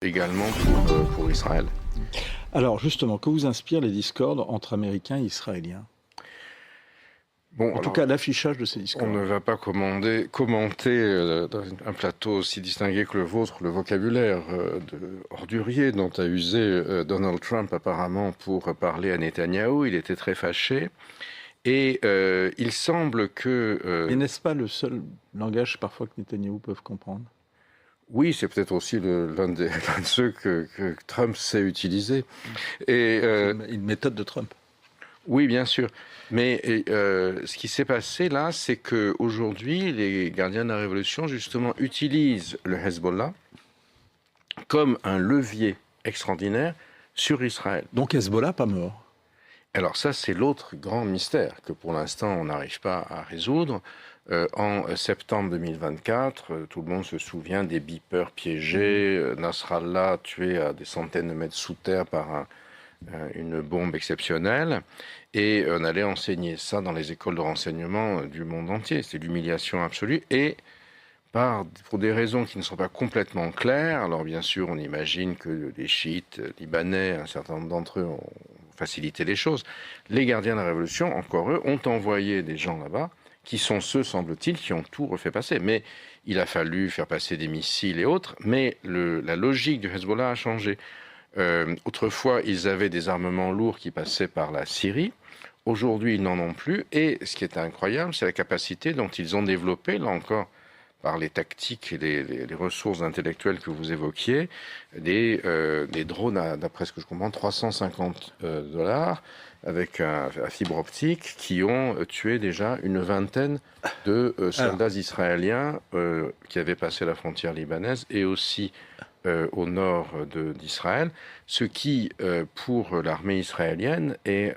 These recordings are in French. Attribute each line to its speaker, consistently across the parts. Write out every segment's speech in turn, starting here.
Speaker 1: également pour Israël.
Speaker 2: Alors justement, que vous inspirent les discordes entre Américains et Israéliens?
Speaker 1: Bon,
Speaker 2: En tout cas, l'affichage de ces discordes.
Speaker 1: On ne va pas commenter dans un plateau aussi distingué que le vôtre le vocabulaire ordurier dont a usé Donald Trump apparemment pour parler à Netanyahou. Il était très fâché. Et il semble que...
Speaker 2: Et n'est-ce pas le seul langage parfois que Netanyahou peuvent comprendre?
Speaker 1: Oui, c'est peut-être aussi l'un de ceux que Trump sait utiliser. Et,
Speaker 2: C'est une méthode de Trump.
Speaker 1: Oui, bien sûr. Mais ce qui s'est passé là, c'est qu'aujourd'hui, les gardiens de la Révolution, justement, utilisent le Hezbollah comme un levier extraordinaire sur Israël.
Speaker 2: Donc Hezbollah pas mort.
Speaker 1: Alors ça, c'est l'autre grand mystère que pour l'instant, on n'arrive pas à résoudre. En septembre 2024, tout le monde se souvient des beepers piégés, Nasrallah tué à des centaines de mètres sous terre par une bombe exceptionnelle, et on allait enseigner ça dans les écoles de renseignement du monde entier. C'est l'humiliation absolue, et pour des raisons qui ne sont pas complètement claires. Alors bien sûr, on imagine que les chiites libanais, un certain nombre d'entre eux, ont facilité les choses. Les gardiens de la Révolution, encore eux, ont envoyé des gens là-bas, qui sont ceux, semble-t-il, qui ont tout refait passer. Mais il a fallu faire passer des missiles et autres, mais la logique du Hezbollah a changé. Autrefois, ils avaient des armements lourds qui passaient par la Syrie. Aujourd'hui, ils n'en ont plus. Et ce qui est incroyable, c'est la capacité dont ils ont développé, là encore, par les tactiques et les ressources intellectuelles que vous évoquiez, des drones d'après ce que je comprends, $350 avec un fibre optique qui ont tué déjà une vingtaine de soldats israéliens qui avaient passé la frontière libanaise et aussi au nord d'Israël, ce qui, pour l'armée israélienne, est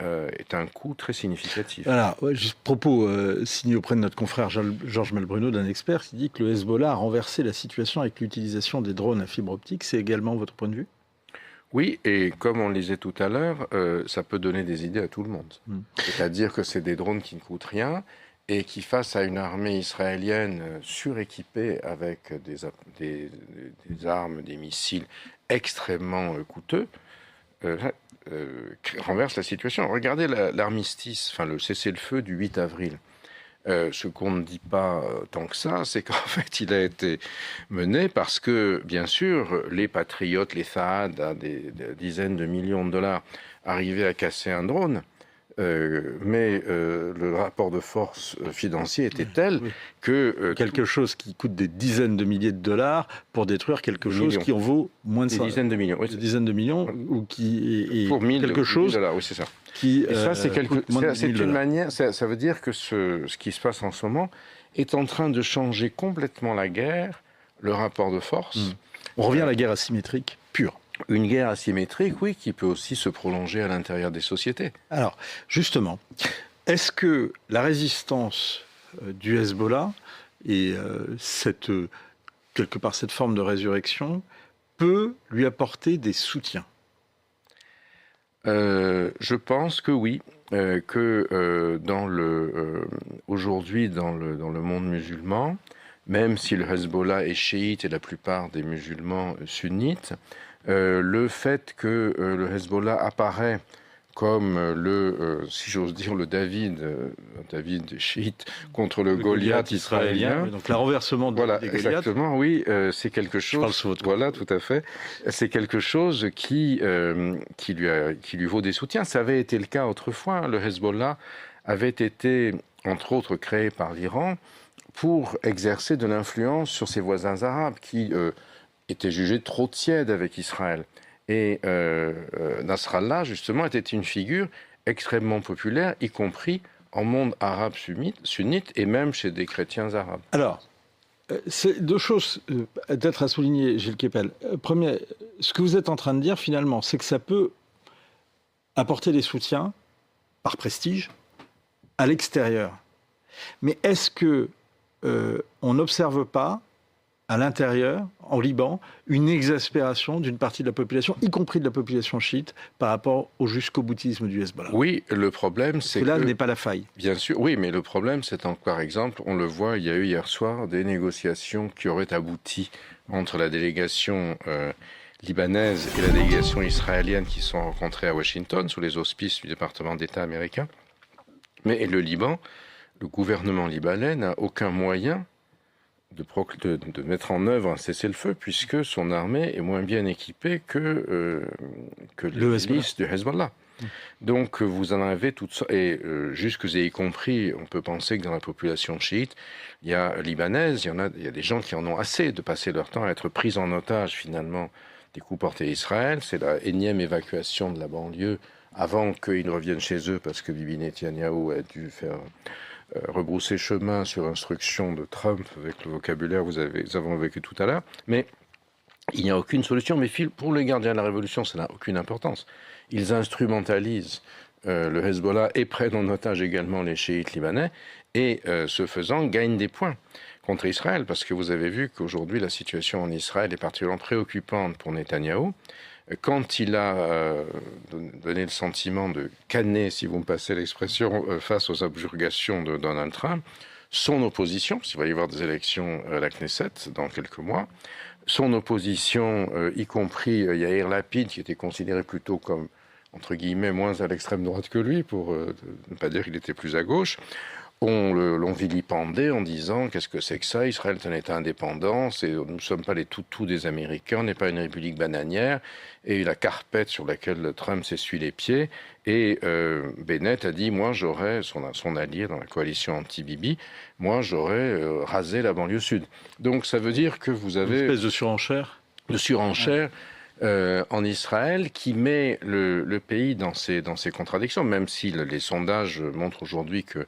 Speaker 1: un coût très significatif.
Speaker 2: Voilà, juste propos signé auprès de notre confrère Georges Malbruno, d'un expert, qui dit que le Hezbollah a renversé la situation avec l'utilisation des drones à fibre optique. C'est également votre point de vue?
Speaker 1: Oui, et comme on le disait tout à l'heure, ça peut donner des idées à tout le monde. C'est-à-dire que c'est des drones qui ne coûtent rien, et qui, face à une armée israélienne suréquipée avec des armes, des missiles extrêmement coûteux, renverse la situation. Regardez l'armistice, enfin le cessez-le-feu du 8 avril. Ce qu'on ne dit pas tant que ça, c'est qu'en fait, il a été mené parce que, bien sûr, les patriotes, les Fahad, à des dizaines de millions de dollars, arrivaient à casser un drone. Mais le rapport de force financier était tel que...
Speaker 2: quelque chose qui coûte des dizaines de milliers de dollars pour détruire quelque chose qui en vaut moins de 100.
Speaker 1: Des dizaines de millions. Oui,
Speaker 2: des dizaines de millions, ou qui...
Speaker 1: pour 1000
Speaker 2: quelque chose
Speaker 1: dollars, oui, c'est ça.
Speaker 2: Qui,
Speaker 1: et ça, c'est une
Speaker 2: $.
Speaker 1: manière... Ça veut dire que ce qui se passe en ce moment est en train de changer complètement la guerre, le rapport de force.
Speaker 2: On revient à la guerre asymétrique pure.
Speaker 1: Une guerre asymétrique, oui, qui peut aussi se prolonger à l'intérieur des sociétés.
Speaker 2: Alors, justement, est-ce que la résistance du Hezbollah et quelque part cette forme de résurrection peut lui apporter des soutiens?
Speaker 1: Je pense que oui, aujourd'hui dans le monde musulman, même si le Hezbollah est chiite et la plupart des musulmans sunnites, le fait que le Hezbollah apparaît comme si j'ose dire, le David chiite contre le Goliath israélien.
Speaker 2: Donc le renversement des Goliaths.
Speaker 1: Exactement, oui, c'est quelque chose. Voilà, tout à fait. C'est quelque chose qui lui vaut des soutiens. Ça avait été le cas autrefois. Le Hezbollah avait été, entre autres, créé par l'Iran pour exercer de l'influence sur ses voisins arabes qui étaient jugés trop tièdes avec Israël. Et Nasrallah, justement, était une figure extrêmement populaire, y compris en monde arabe sunnite et même chez des chrétiens arabes.
Speaker 2: Alors, c'est deux choses peut-être à souligner, Gilles Kepel. Premier, ce que vous êtes en train de dire, finalement, c'est que ça peut apporter des soutiens, par prestige, à l'extérieur. Mais est-ce que on n'observe pas à l'intérieur, en Liban, une exaspération d'une partie de la population, y compris de la population chiite, par rapport au jusqu'au-boutisme du Hezbollah?
Speaker 1: Oui, le problème, c'est que...
Speaker 2: là n'est pas la faille.
Speaker 1: Bien sûr, oui, mais le problème, c'est par exemple, on le voit, il y a eu hier soir des négociations qui auraient abouti entre la délégation libanaise et la délégation israélienne qui se sont rencontrées à Washington sous les auspices du département d'État américain. Mais le Liban, le gouvernement libanais n'a aucun moyen de mettre en œuvre un cessez-le-feu puisque son armée est moins bien équipée que les milices du Hezbollah. Donc vous en avez toutes sortes, et jusque et y compris, on peut penser que dans la population chiite, il y a libanaise, il y a des gens qui en ont assez de passer leur temps à être pris en otage finalement des coups portés à Israël. C'est la énième évacuation de la banlieue avant qu'ils ne reviennent chez eux parce que Bibi Netanyahou a dû faire rebrousser chemin sur instruction de Trump avec le vocabulaire que nous avons vécu tout à l'heure. Mais il n'y a aucune solution. Mais pour les gardiens de la révolution, ça n'a aucune importance. Ils instrumentalisent le Hezbollah et prennent en otage également les chiites libanais et, ce faisant, gagnent des points contre Israël. Parce que vous avez vu qu'aujourd'hui, la situation en Israël est particulièrement préoccupante pour Netanyahou. Quand il a donné le sentiment de canner, si vous me passez l'expression, face aux abjurations de Donald Trump, son opposition, parce qu'il va y avoir des élections à la Knesset dans quelques mois, son opposition, y compris Yair Lapid, qui était considéré plutôt comme, entre guillemets, moins à l'extrême droite que lui, pour ne pas dire qu'il était plus à gauche, l'ont vilipendé en disant qu'est-ce que c'est que ça, Israël est un État indépendant, nous ne sommes pas les toutous des Américains, on n'est pas une république bananière, et la carpette sur laquelle Trump s'essuie les pieds, et Bennett a dit, moi j'aurais, son allié dans la coalition anti-Bibi, moi j'aurais rasé la banlieue sud. Donc ça veut dire que vous avez...
Speaker 2: Une espèce de surenchère.
Speaker 1: De surenchère. En Israël, qui met le pays dans ses contradictions, même si les sondages montrent aujourd'hui que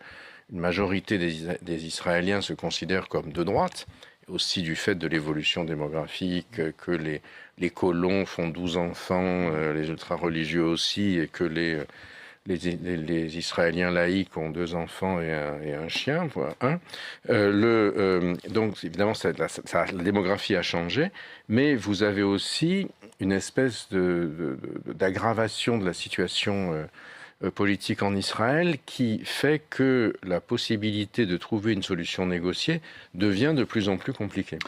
Speaker 1: une majorité des Israéliens se considèrent comme de droite, aussi du fait de l'évolution démographique, que les colons font 12 enfants, les ultra-religieux aussi, et que les Israéliens laïcs ont 2 enfants et un chien, donc évidemment, la démographie a changé, mais vous avez aussi une espèce d'aggravation de la situation politique en Israël qui fait que la possibilité de trouver une solution négociée devient de plus en plus compliquée.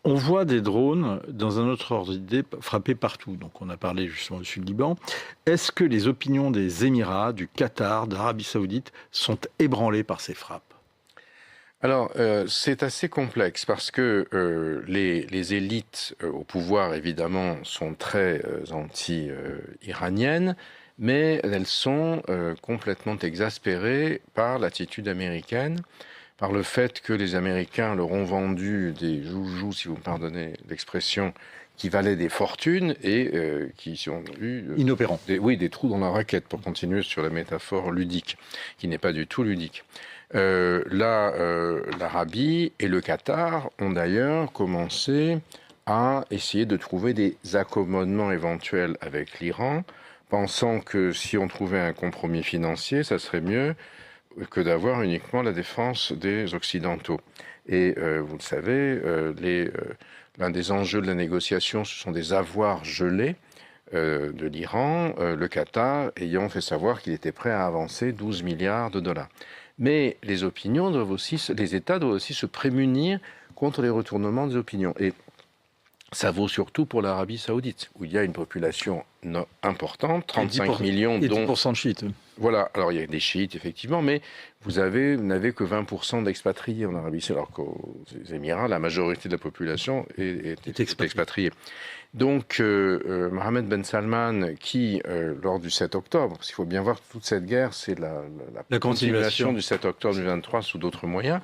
Speaker 2: On voit des drones, dans un autre ordre d'idée, frapper partout. Donc on a parlé justement du Sud-Liban. Est-ce que les opinions des Émirats, du Qatar, d'Arabie Saoudite sont ébranlées par ces frappes ?
Speaker 1: Alors, c'est assez complexe parce que les élites au pouvoir, évidemment, sont très anti-iraniennes, mais elles sont complètement exaspérées par l'attitude américaine, par le fait que les Américains leur ont vendu des joujoux, si vous me pardonnez l'expression, qui valaient des fortunes et qui ont eu...
Speaker 2: inopérants.
Speaker 1: Des trous dans la raquette, pour continuer sur la métaphore ludique, qui n'est pas du tout ludique. L'Arabie et le Qatar ont d'ailleurs commencé à essayer de trouver des accommodements éventuels avec l'Iran, pensant que si on trouvait un compromis financier, ça serait mieux que d'avoir uniquement la défense des Occidentaux. Et vous le savez, l'un des enjeux de la négociation, ce sont des avoirs gelés de l'Iran, le Qatar ayant fait savoir qu'il était prêt à avancer 12 milliards de dollars. Mais les États doivent aussi se prémunir contre les retournements des opinions. Et ça vaut surtout pour l'Arabie Saoudite, où il y a une population importante, 35 millions,
Speaker 2: dont... Et 10% de chiites.
Speaker 1: Voilà, alors il y a des chiites, effectivement, mais vous n'avez que 20% d'expatriés en Arabie Saoudite, alors qu'aux Émirats, la majorité de la population est expatriée. Donc, Mohammed Ben Salman, qui, lors du 7 octobre, parce qu'il faut bien voir que toute cette guerre, c'est la continuation du 7 octobre 2023 sous d'autres moyens,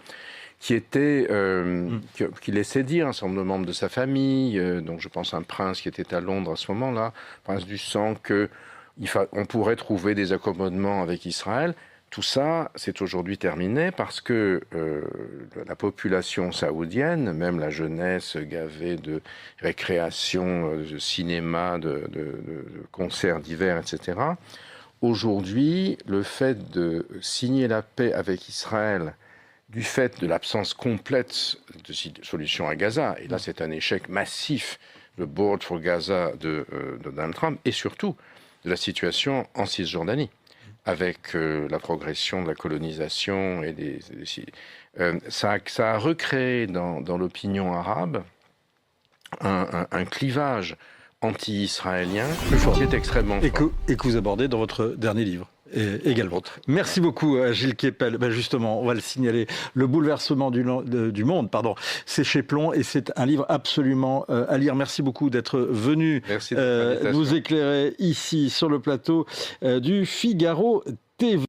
Speaker 1: qui laissait dire un certain nombre de membres de sa famille, donc je pense à un prince qui était à Londres à ce moment-là, prince du sang, qu'on pourrait trouver des accommodements avec Israël. Tout ça, c'est aujourd'hui terminé parce que la population saoudienne, même la jeunesse gavée de récréation, de cinéma, de concerts d'hiver, etc., aujourd'hui, le fait de signer la paix avec Israël, du fait de l'absence complète de solution à Gaza, et là c'est un échec massif, le Board for Gaza de Donald Trump, et surtout de la situation en Cisjordanie, avec la progression de la colonisation, et ça a recréé dans l'opinion arabe un clivage anti-israélien
Speaker 2: fort.
Speaker 1: qui est extrêmement fort.
Speaker 2: Et que vous abordez dans votre dernier livre. Également. Merci beaucoup Gilles Kepel. Justement, on va le signaler. Le bouleversement du monde, c'est chez Plon et c'est un livre absolument à lire. Merci beaucoup d'être venu nous éclairer ici sur le plateau du Figaro TV.